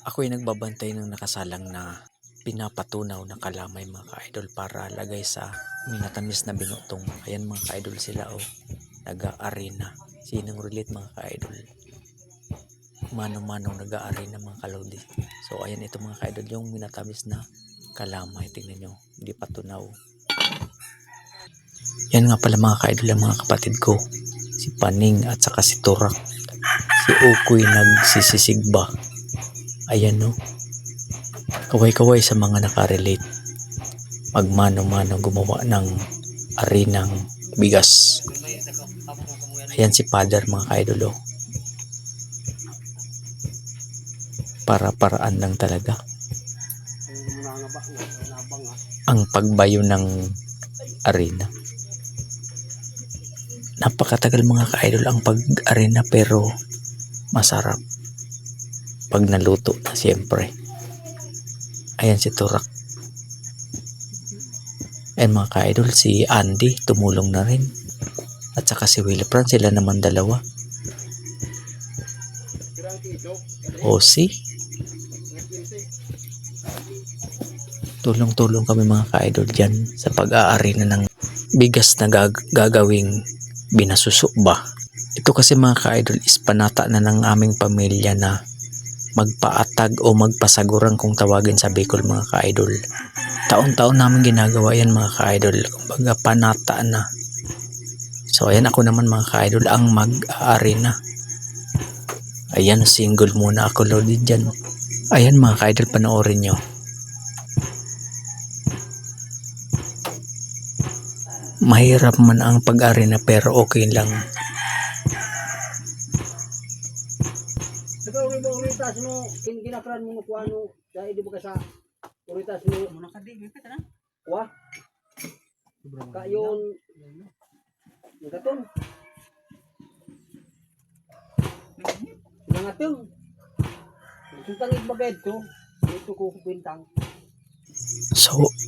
Ako'y nagbabantay ng nakasalang na pinapatunaw na kalamay mga ka-idol para lagay sa minatamis na binutong. Ayan mga ka-idol sila nag-a-arena. Sinong relate mga ka-idol? Mano-manong nag-a-arena mga kalodi. So ayan ito mga ka-idol yung minatamis na kalamay. Tingnan nyo, hindi pa tunaw. Yan nga pala mga ka-idol ang mga kapatid ko. Si Paning at saka si Turak. Si Ukoy nagsisisigba. Ayan no. Kaway-kaway sa mga nakarelate. Magmano-mano gumawa ng arenang bigas. Ayan si Father mga ka-idol. Para-paraan lang talaga. Ang pagbayo ng arena. Napakatagal mga ka-idol ang pag-arena pero masarap pag naluto na siyempre. Ayan si Turak. Ayan mga ka-idol, si Andy tumulong na rin. At saka si Wilfran, sila naman dalawa. O si tulong-tulong kami mga ka-idol dyan sa pag-aarena ng bigas na gagawing binasuso ba. Ito kasi mga ka-idol is panata na ng aming pamilya na magpaatag o magpasagurang kung tawagin sa Bicol mga ka-idol. Taon-taon namin ginagawa yan mga ka-idol. Kumbaga panata na. So ayan ako naman mga ka-idol ang mag-arena. Ayan, single muna ako loaded dyan. Ayan mga ka-idol, panoorin nyo. Mahirap man ang pag-arena pero okay lang. Uritas mo, kinakran mo kuha no, dahil di ba ka sa uritas mo. Muna ka di, ka na? Kuha? Kayon, nagaton. Nangatong. Suntangit bagay ito, ito ko kupintang.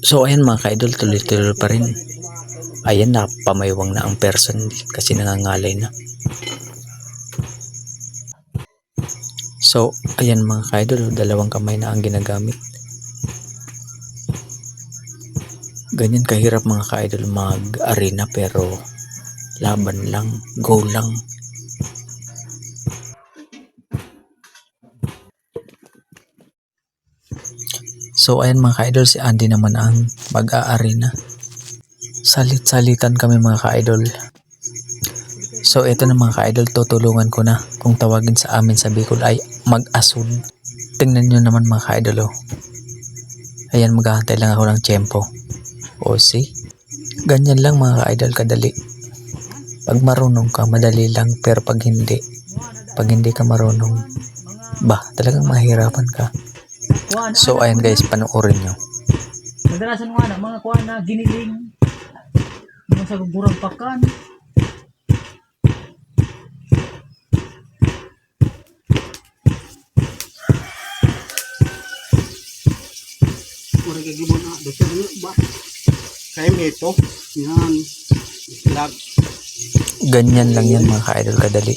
So ayan mga ka-idol, tuloy-tuloy pa rin. Ayan na, pamaywang na ang person kasi nangangalay na. So ayan mga ka-idol, dalawang kamay na ang ginagamit. Ganyan kahirap mga ka-idol mag-arena pero laban lang, go lang. So ayan mga ka-idol, si Andy naman ang mag-a-arena. Salit-salitan kami mga ka-idol. So ito na mga ka-idol, tutulungan ko na. Kung tawagin sa amin sa Bicol ay mag-asud. Tingnan nyo naman mga ka-idol. Ayan, maghahantay lang ako ng tiyempo. O see? Ganyan lang mga ka-idol kadali. Pag marunong ka, madali lang. Pero pag hindi ka marunong, talagang mahirapan ka. So ayan guys, panoorin nyo. Madalasan nga na, mga kuha na giniling. Mga sa gugurang pakan. Mura kagibon na, dosa na ba? Kaya may ito, yan, lag. Ganyan lang yan mga ka-idol kadali.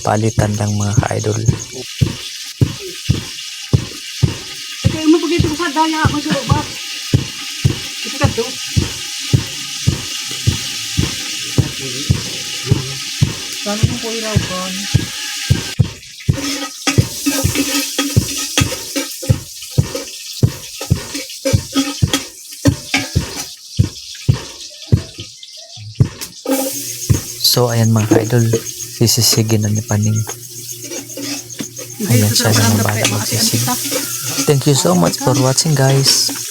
Palitan lang mga ka-idol. Ito yung mapagito ko sa daya ako sa ba? Ito ka to. Saan mo ko iraw kan? So ayan mga ka-idol, sisisigin na ni Paning. Ayan siya na ng bala magsisig. Thank you so much for watching guys.